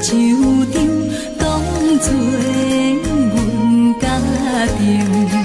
手中当作阮家庭。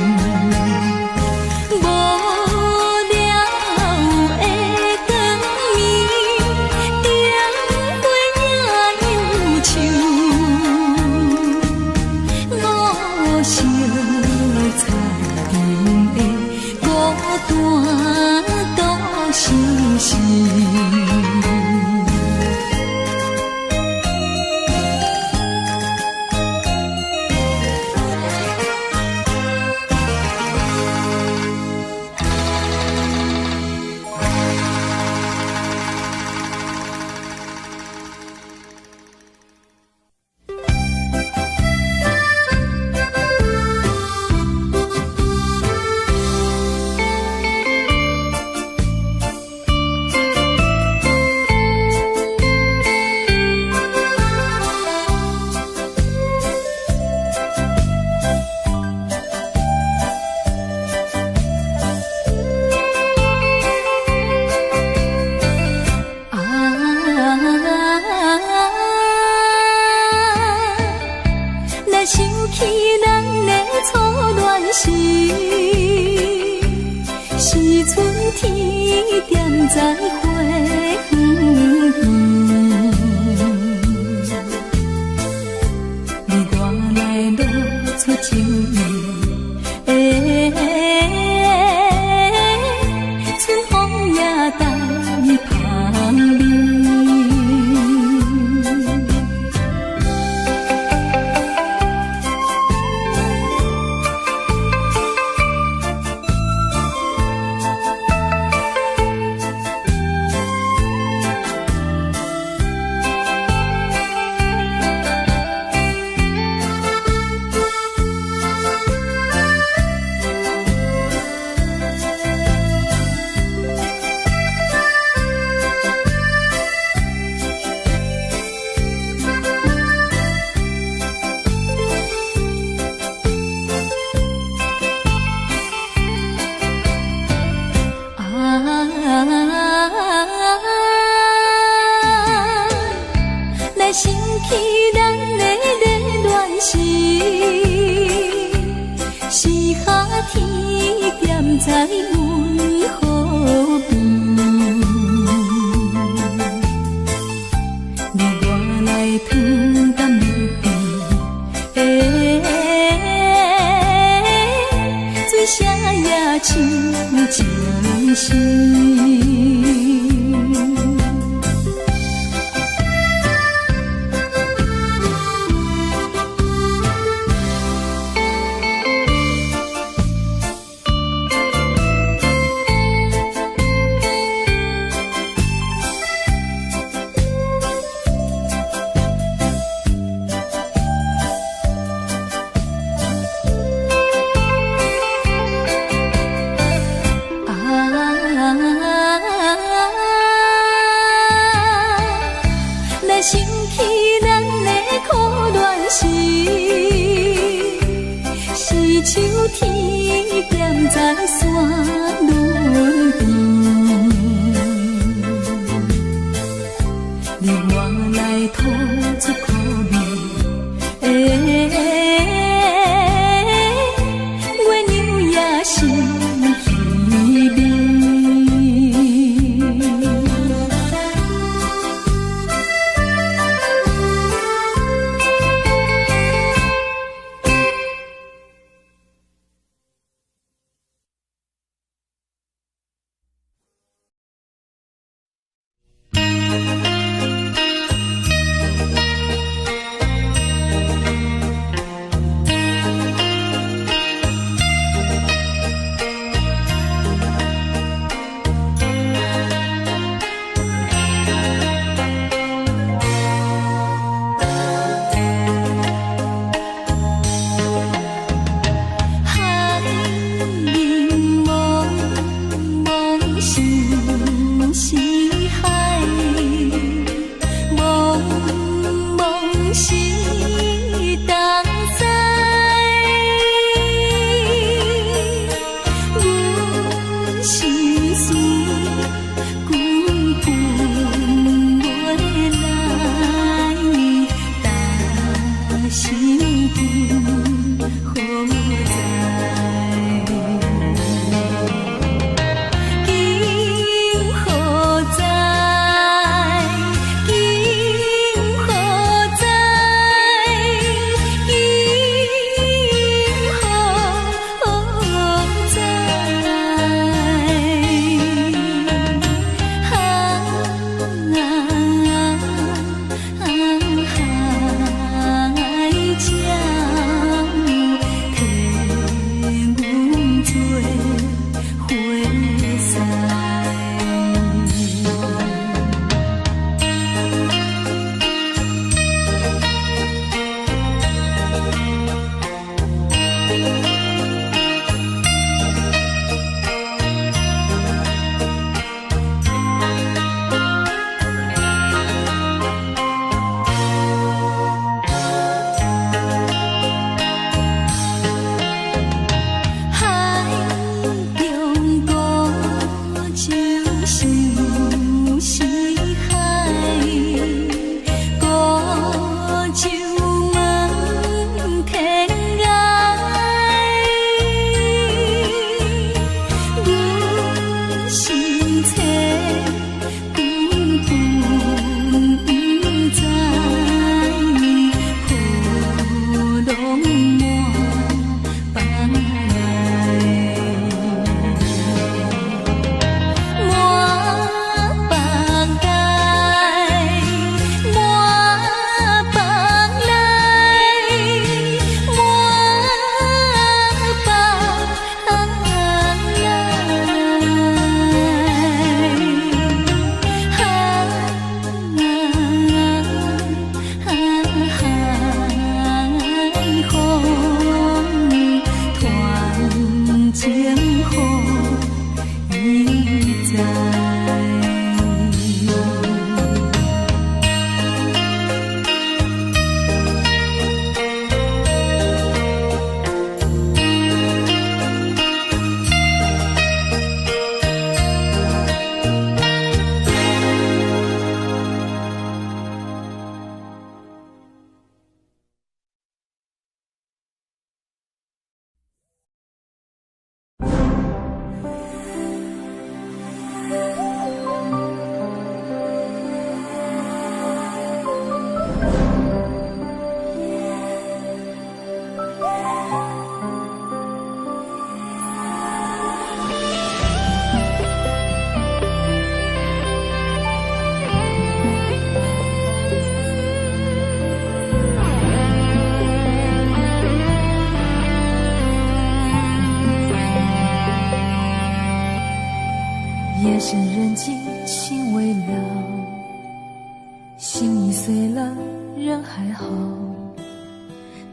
人还好。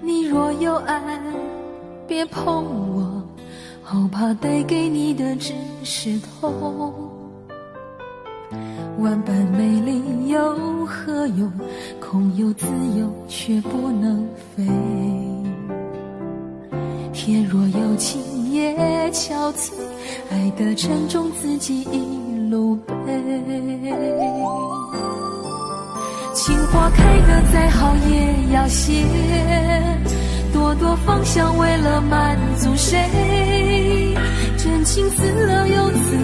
你若有爱，别碰我，好怕带给你的只是痛。万般美丽有何用？空有自由却不能飞。天若有情也憔悴，爱的沉重自己一路背。情花开得再好也要谢，朵朵芳香为了满足谁？真情死了又死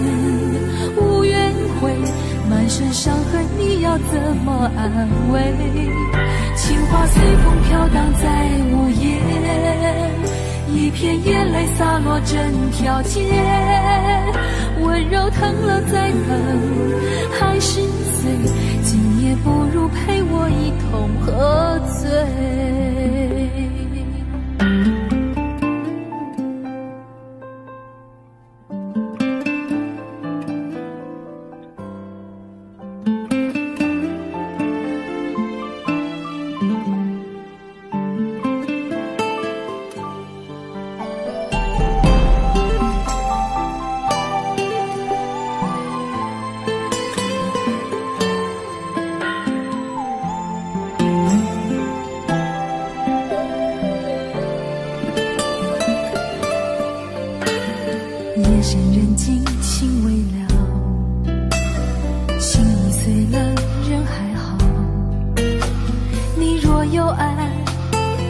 无怨悔，满身伤痕你要怎么安慰？情花随风飘荡在午夜，一片眼泪洒落整条街，温柔疼了再疼还是碎，今夜不如陪我一同喝醉。夜深人静情未了，心已碎了人还好。你若有爱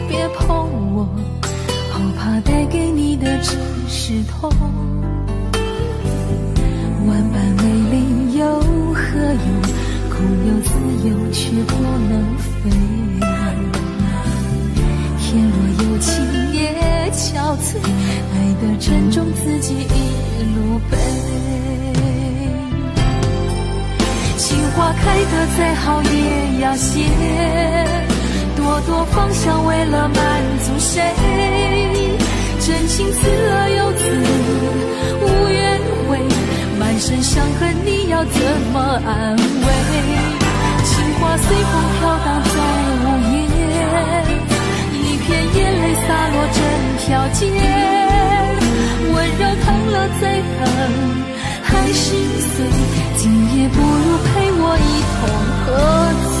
别碰我，好怕带给你的只是痛。万般美丽有何用？空有自由却不能飞。天若有情也憔悴，爱的沉重自己一路背。情花开得再好也要谢，朵朵芳香为了满足谁？真情死了又死无怨悔，满身伤痕你要怎么安慰？情花随风飘荡在午夜，一片眼泪洒落整条街，温柔疼了再疼还是碎，今夜不如陪我一同喝醉。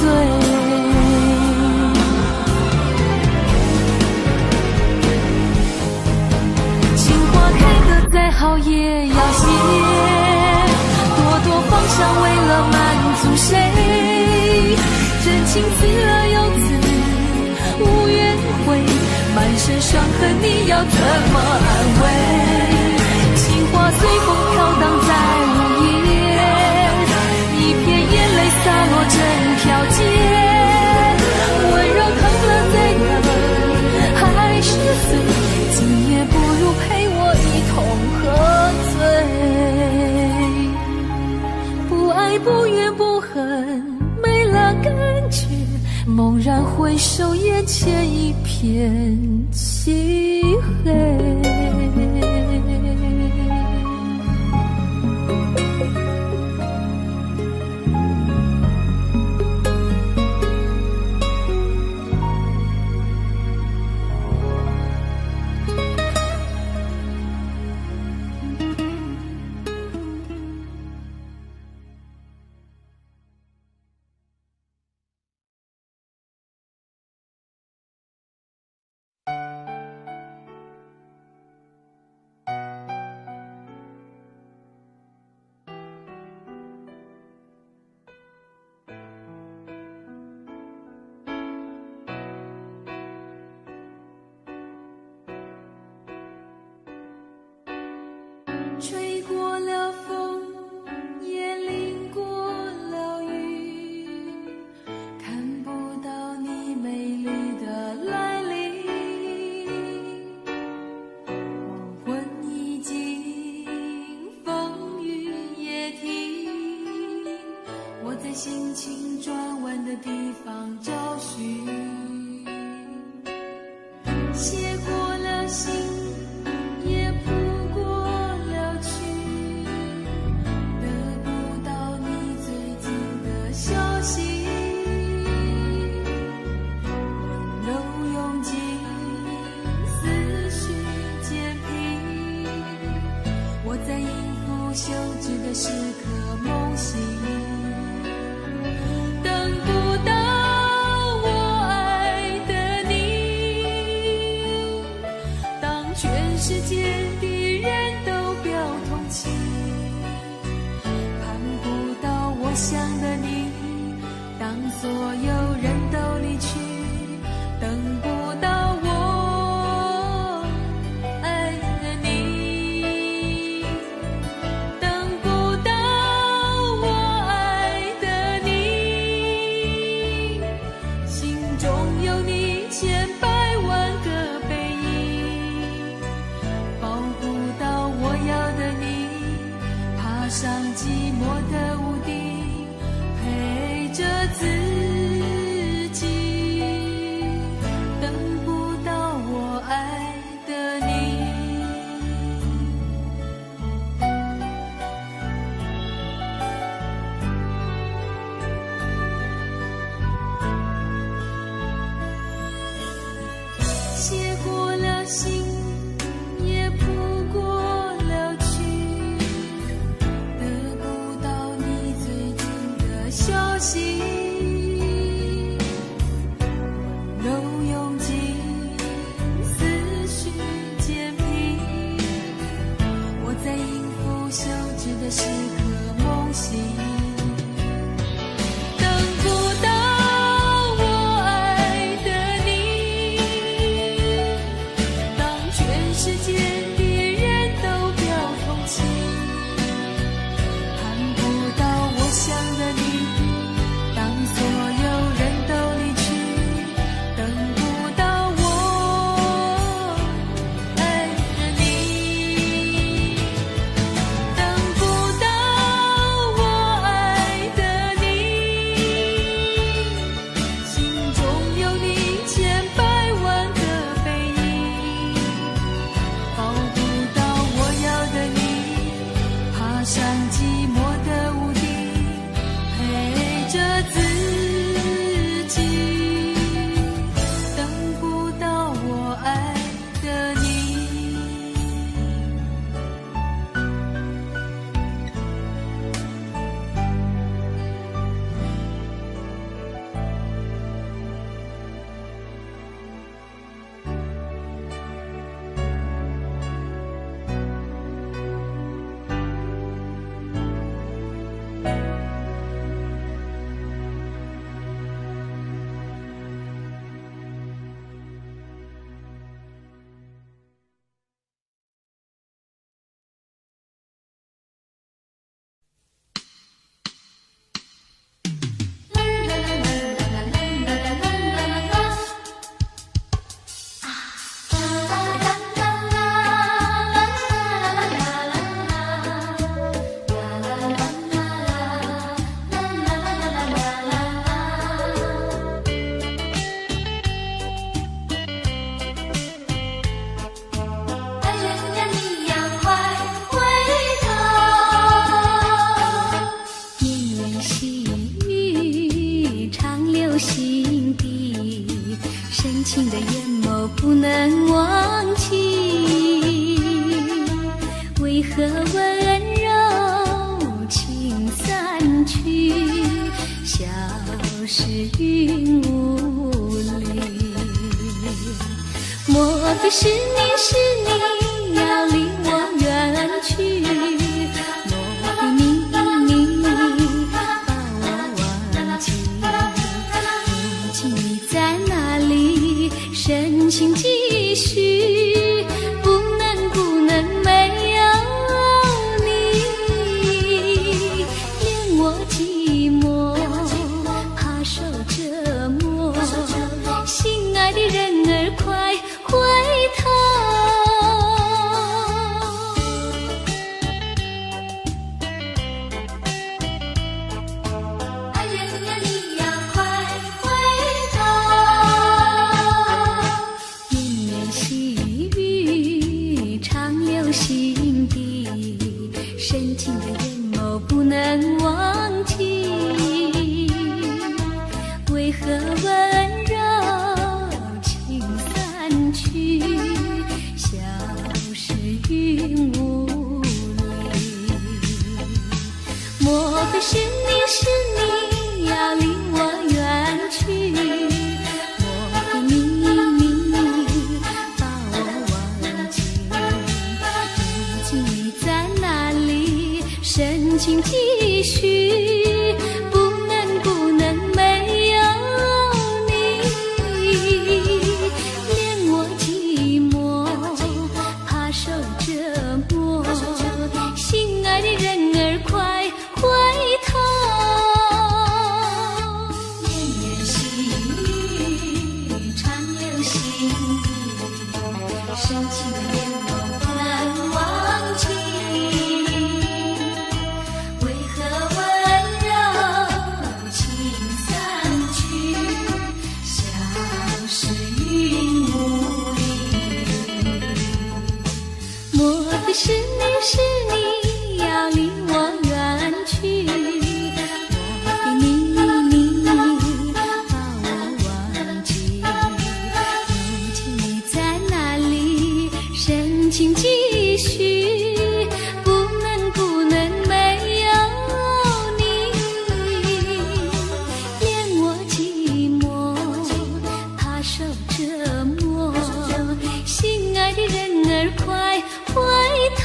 情花开得再好也要谢，朵朵芳香为了满足谁？真情死了又死无怨悔，满身伤痕你要怎么安慰？情花随风飘荡在午夜，一片眼泪洒落整条街，温柔疼了再疼还是碎，今夜不如陪我一同喝醉。不爱不怨不恨没了感觉，猛然回首眼前一片漆黑。世界的人都表同情，盼不到我想的你，当所有人都离去，等不到我爱的你，等不到我爱的你，心中有你千百万个背影，抱不到我要的你，爬上寂寞的屋顶，陪着自己，等不到我爱的你。写过了信，也谱过了曲，得不到你最近的消息，都用尽思绪煎皮，我在应付休止的时刻梦醒，等不到我爱的你，当全世界的人都表同情，盼不到我想的你，当所有人都离去，等不到我爱的你，等不到我爱的你，心中有你千百万个背影，抱不到我要的你，爬上寂寞的屋顶，陪着自己，等不到我爱的你。情的眼眸不能忘记，为何温柔情散去，消失云雾里？莫非是你要离我远去？莫非你把我忘记？如今你在哪里？深情继续，不能没有你，连我寂寞，怕受折磨。心爱的人儿，快回头。爱人呀，你呀，快回头。年继续，不能没有你，恋我寂寞，怕受折磨，心爱的人儿快回头。年年细雨长流心意，深情的眼眸不能忘记。为何温柔情散去，消失云雾里？莫非是你要离我远去？莫非你把我忘记？如今你在哪里？深情继续，不能没有你，恋我寂寞，怕受折磨，心爱的人儿快回头。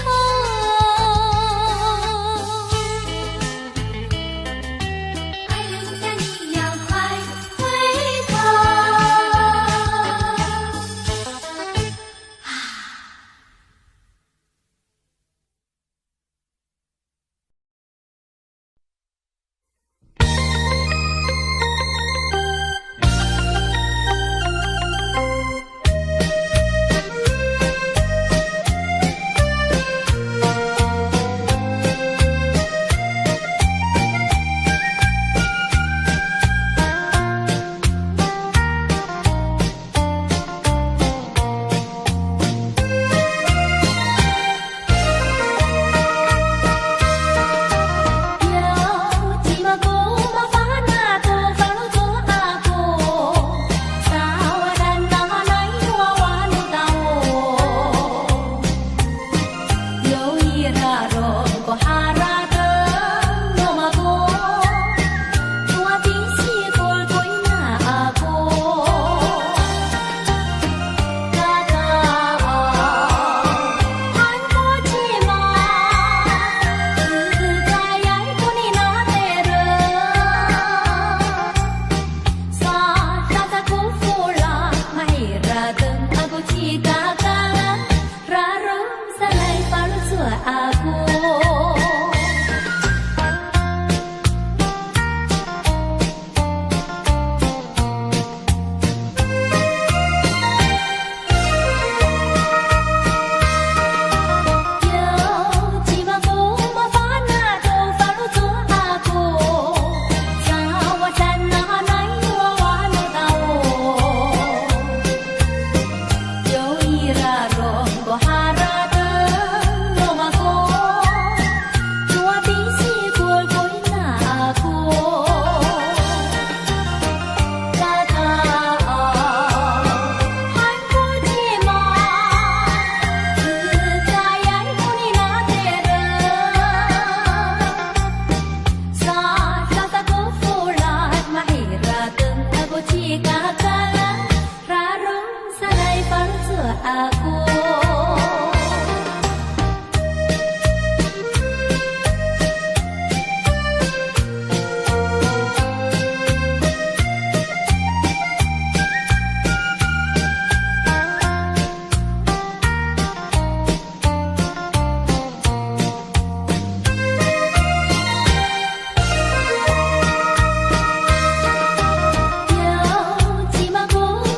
爱人呀，你要快回头。有寂寞不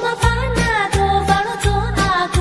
麻烦那多发了做阿哥。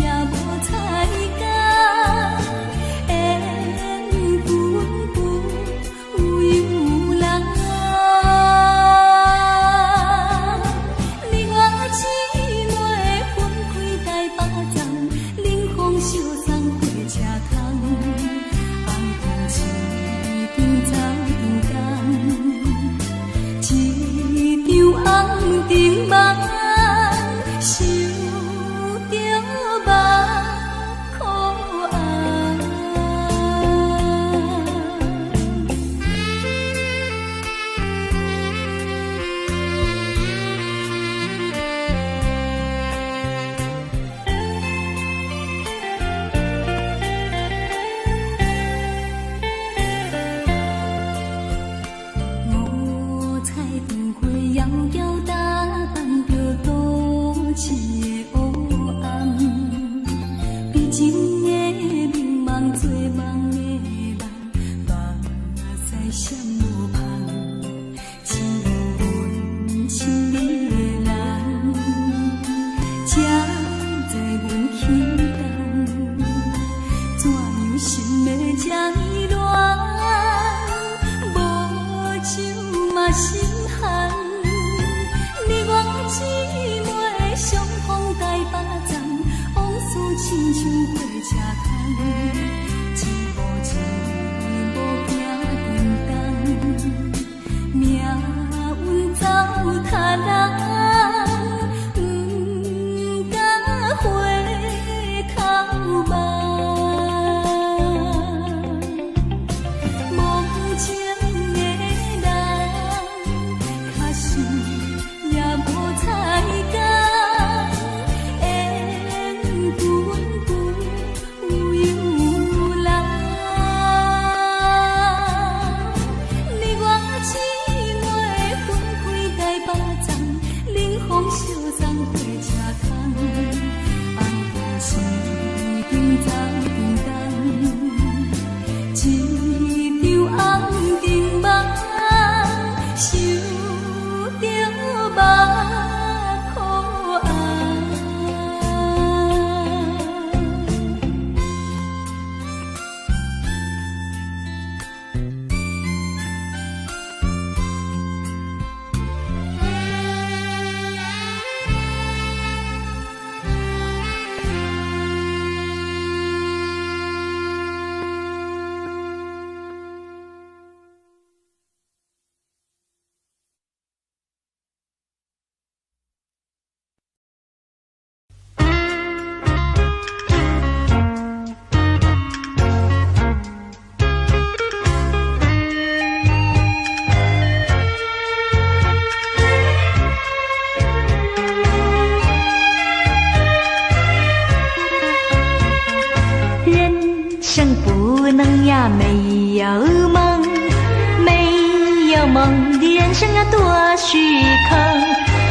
也无彩。顶梦，想着目可红。五彩灯花遥遥打扮着多情的黑暗，比情的迷茫做梦的人，目屎闪无香，只有阮心里的人，才知阮轻重，怎样心的这呢乱，无酒嘛心寒。你我姊妹相逢台北站，往事亲像火车窗，一步一步行颠动，命运走塔人，不敢回头望。梦情的人，假使也无彩工，缘分不由人。你我姊妹分开台北站，冷风相送火车窗，红灯时顶走叮当，一场红灯梦，想着目可红。人生不能呀没有梦，没有梦的人生要多虚空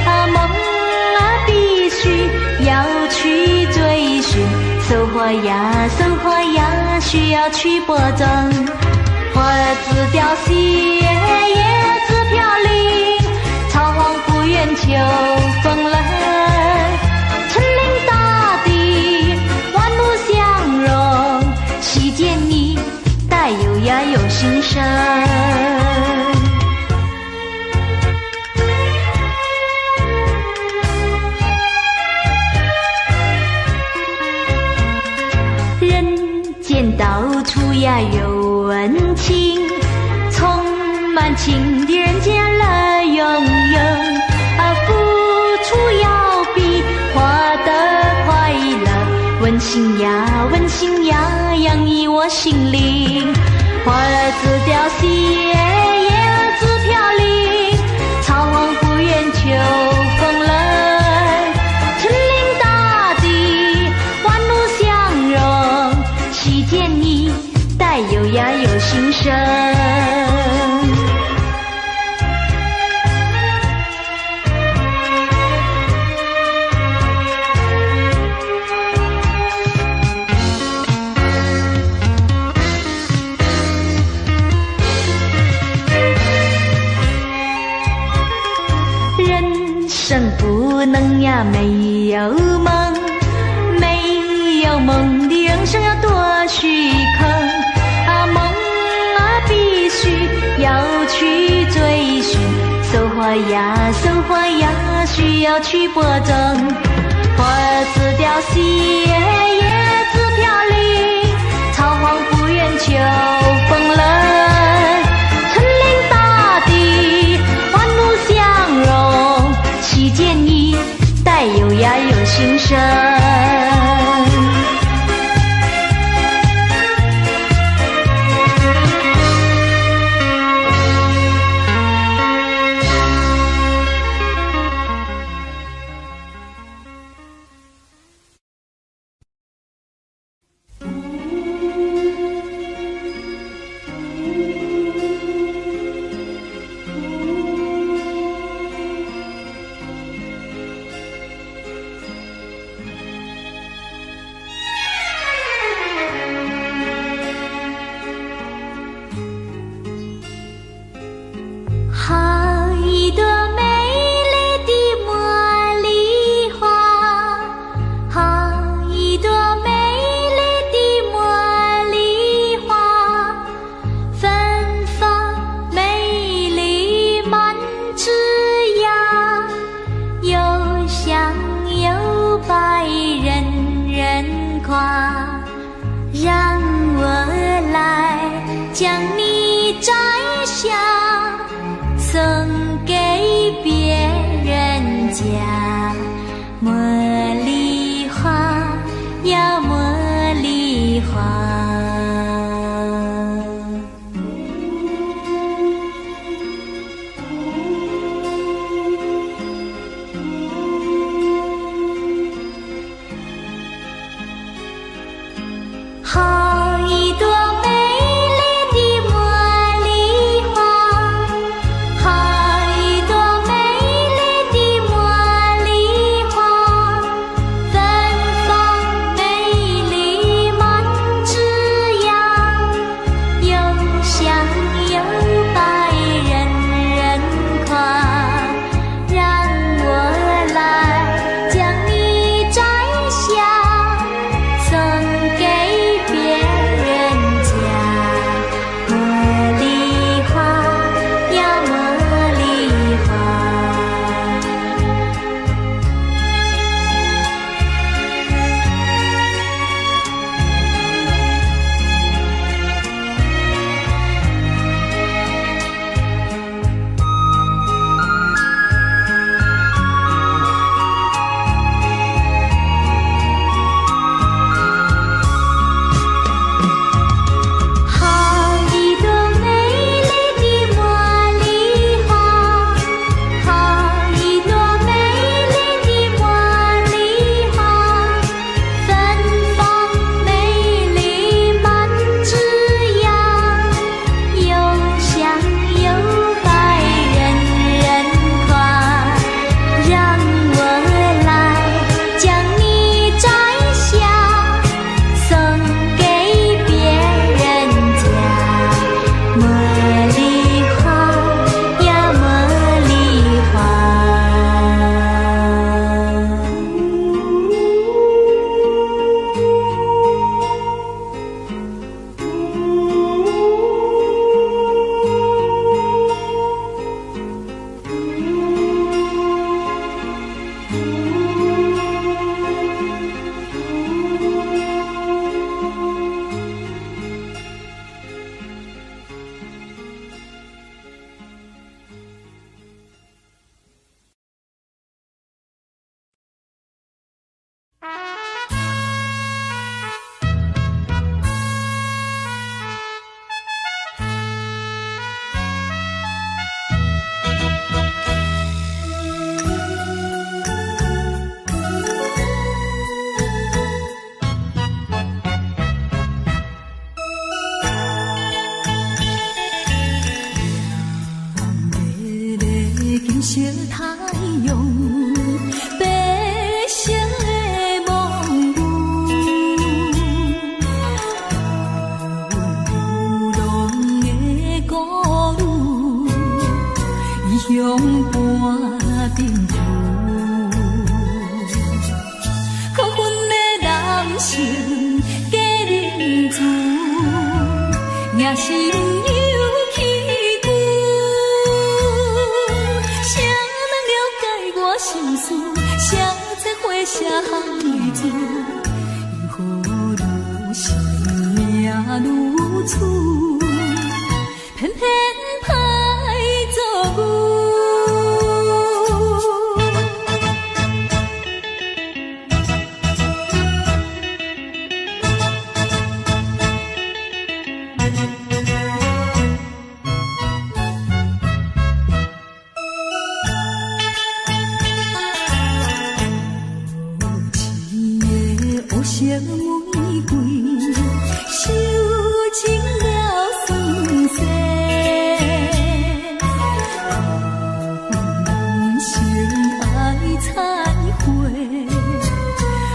啊！梦啊必须要去追寻，收获呀需要去播种。花自凋谢，叶子飘零，草黄不愿秋风冷。春林大地，万物相融，细见你带有呀有心声。人间到处呀有温情，充满情的人间乐融融啊！付出要比获得快乐，温馨呀洋溢我心灵。花儿自凋谢，叶子飘零，草黄不愿秋风冷。春林大地，万物相融，细见你带有呀有心声。人生不能呀没有梦，没有梦的人生要多虚空啊！梦啊必须要去追寻，收获呀需要去播种。花儿自凋谢，叶子飘零，草黄不愿秋风冷。春林大地，万物相融，细让我来将你摘下，送给别人家。茉莉花呀茉莉花，好一朵美丽的茉莉花，好一朵美丽的茉莉花，芬芳美丽满枝桠，又香又白人人夸。让我来将你摘下，送给别人家。茉莉花呀茉莉花，好一朵美丽的茉莉花，好一朵美丽的茉莉花，芬芳美丽满枝桠，又香又白人人夸。让我来将你摘下，送给别人家。茉莉花呀茉莉花。金色太阳，白色的梦舞，浪的歌舞，异乡伴冰雨。可阮的男性假认字，也是有气骨。谁人了解我心事？谁在花下含泪珠？因何愈是命愈处，偏偏歹做牛。黑色玫瑰，收情了酸涩。人生爱忏悔，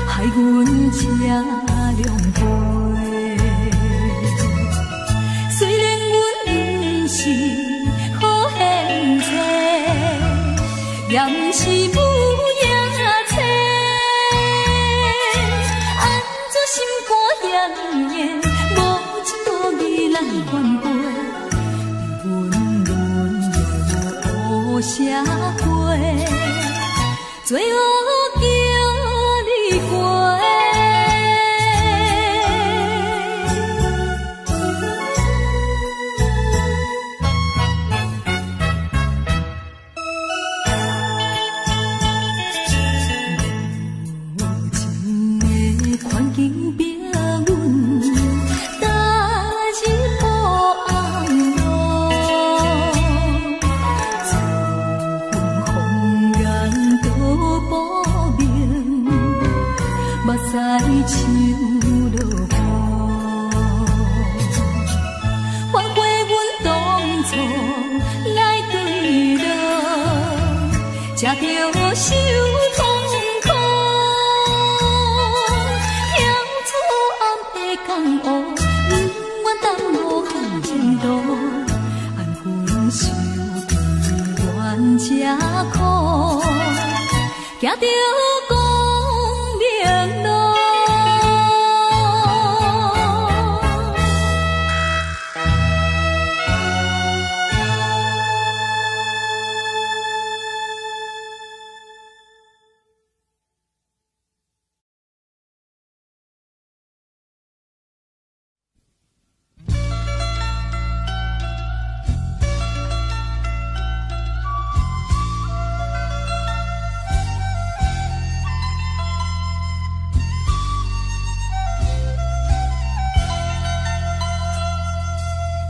害阮吃凉杯。虽然阮不是好现世，也不是母野车。心肝炎炎，无情无义来反背，混乱的黑社会，最后叫你过。受痛苦，跳出暗的江湖，不愿耽误风前途，安分守贫愿吃苦，行着光明路。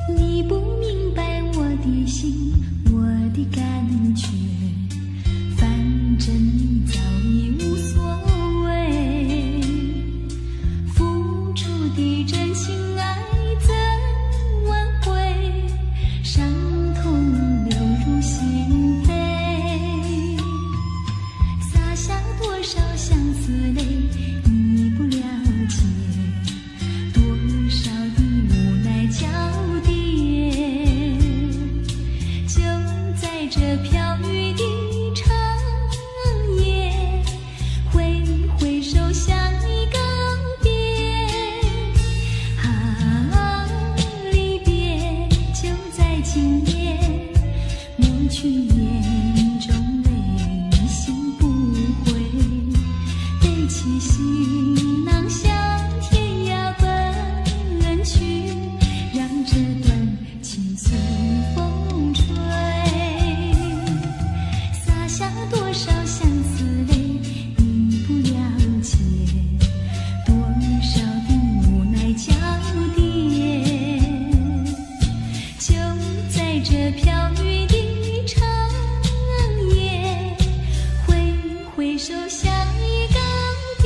你不明白我的心，我的感觉，反正你早已无所谓。付出的真心爱怎挽回？伤痛流入心扉，洒下多少相思泪，你不了解，多少的无奈交叠。这飘雨的长夜，挥挥手向你告别。离别就在今夜，抹去眼中泪，心不悔。背起行囊向天涯奔去，让这段情随风吹。多少相思泪，你不了解，多少的无奈交叠，就在这飘雨的长夜，挥挥手向你告别。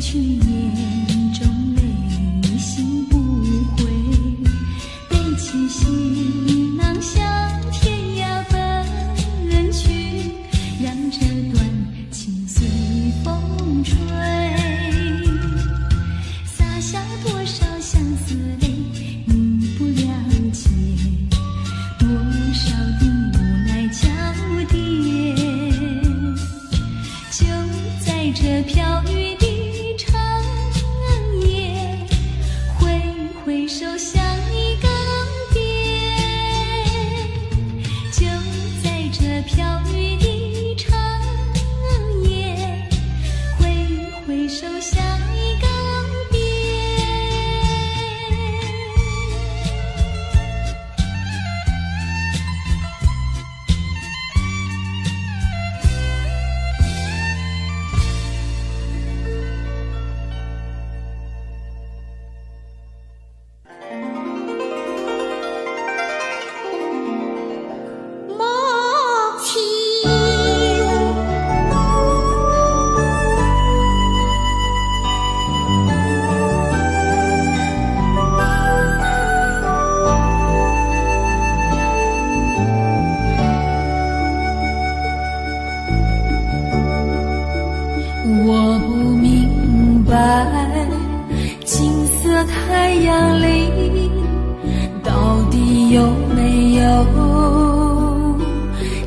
去眼中泪，心不悔。背起行囊向天涯奔去，让这段情随风吹。洒下多少相思泪，你不了解，多少的无奈交叠，就在这飘雨的挥手向你告别，就在这飘雨的长夜，挥挥手向你告别。我不明白，金色太阳里到底有没有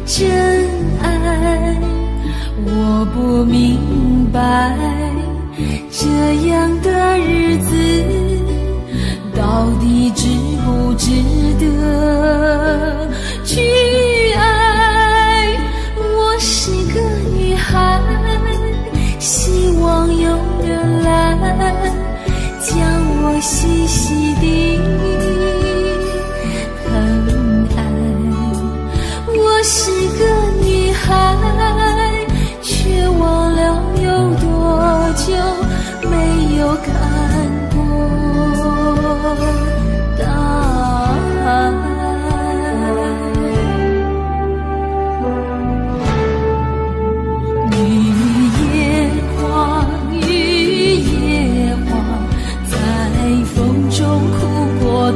真爱？我不明白，这样的日子到底值不值得去爱？我是个女孩，希望有人来将我细细地疼爱。我是个女孩，却忘了有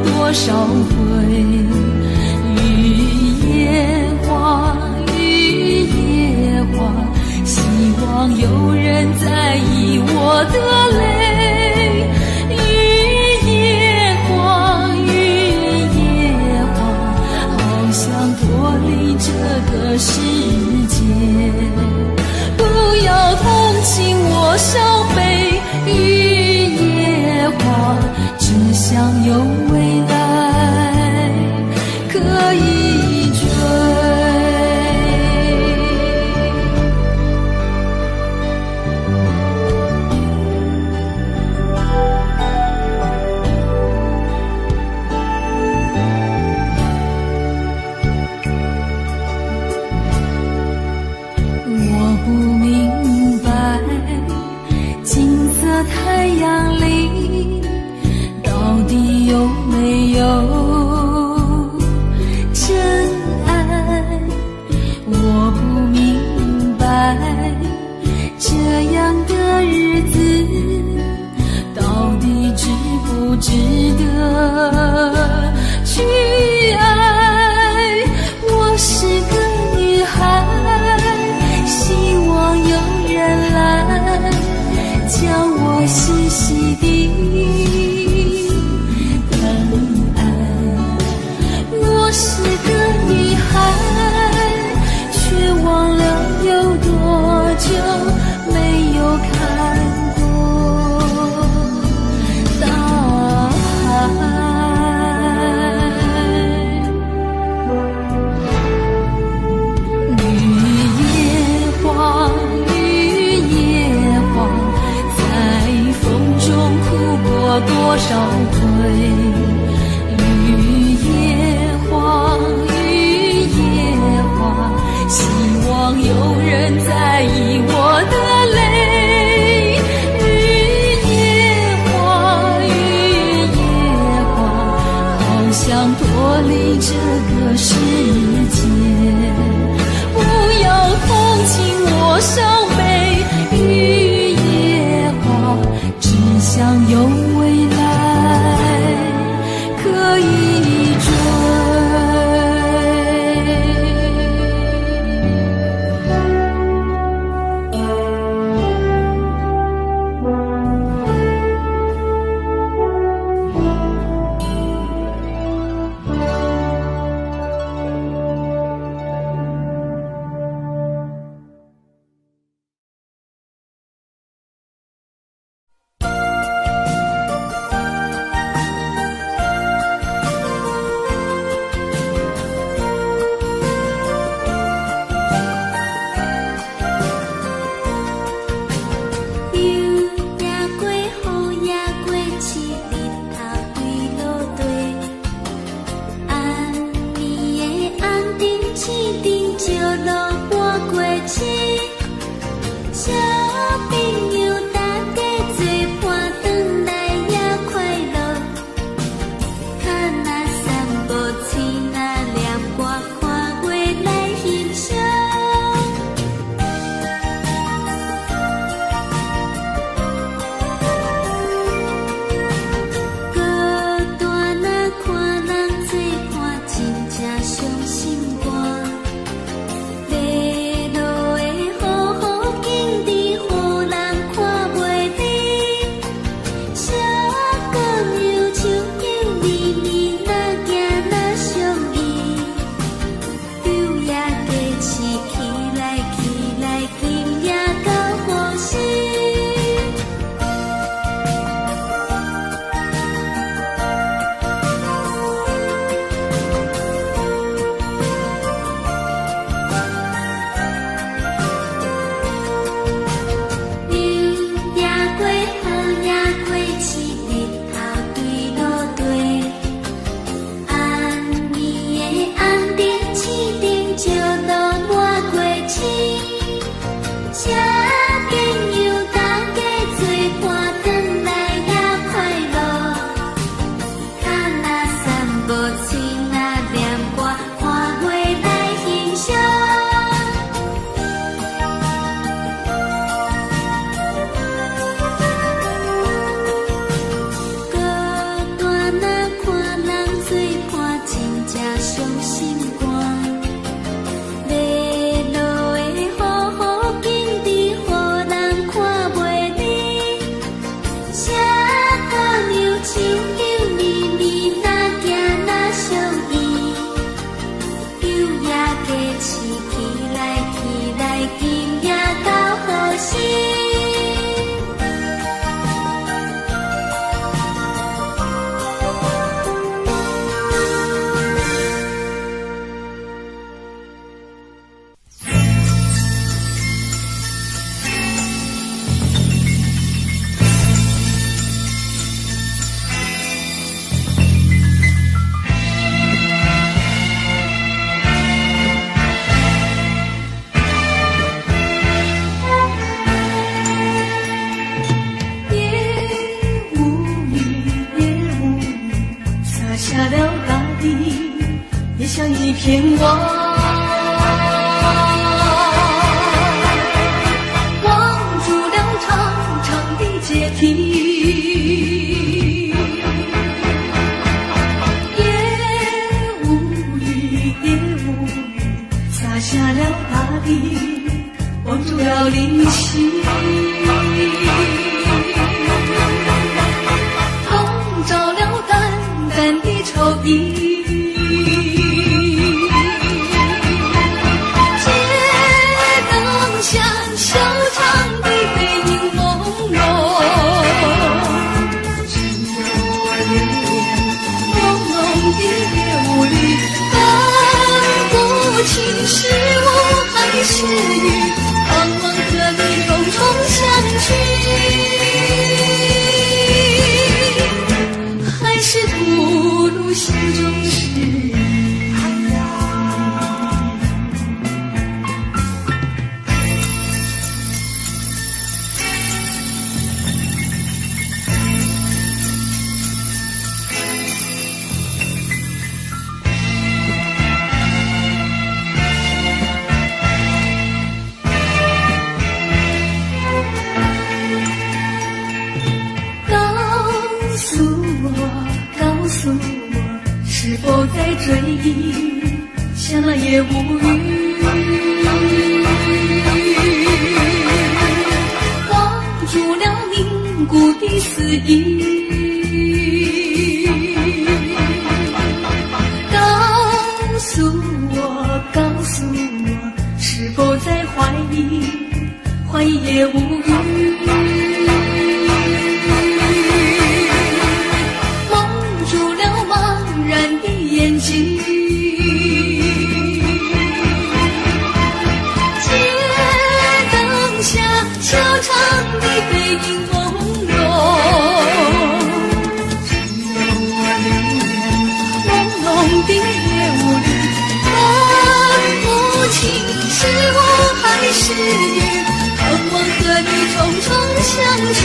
多少回。雨夜花，雨夜花，希望有人在意我的泪。雨夜花，雨夜花，好想脱离这个世界。不要同情我伤悲，雨夜花，只想有未来可以追。我不明白，金色太阳里到底有没有真爱？我不明白，这样的日子到底值不值得去爱？我是个女孩，希望有人来将我细细地疼爱。我是个女孩，却忘了有多久没有看过大海。多少回，雨夜花，雨夜花，希望有人在意我的泪。雨夜花，雨夜花，好想脱离这个世界。不要同情我伤悲，雨夜花，只想有未来可以追。下了大地，也像一片光，望住了长长的阶梯，也无语，也无语，洒下了大地，望住了灵犀。抽衣，街灯下修长的背影朦胧，只有我恋恋朦胧的夜雾里，分不清是雾还是雨，盼望和你重重相聚，还是吐露心中事。告诉我，是否在追忆，相爱也无语，望住了凝固的思忆，告诉我，是否在怀疑，怀疑也无语，眼睛，街灯下修长的背影朦胧，只有我恋恋朦胧的夜雾里，分不清是雾还是雨，盼望和你重重相聚，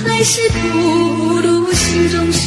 还是吐露心中事。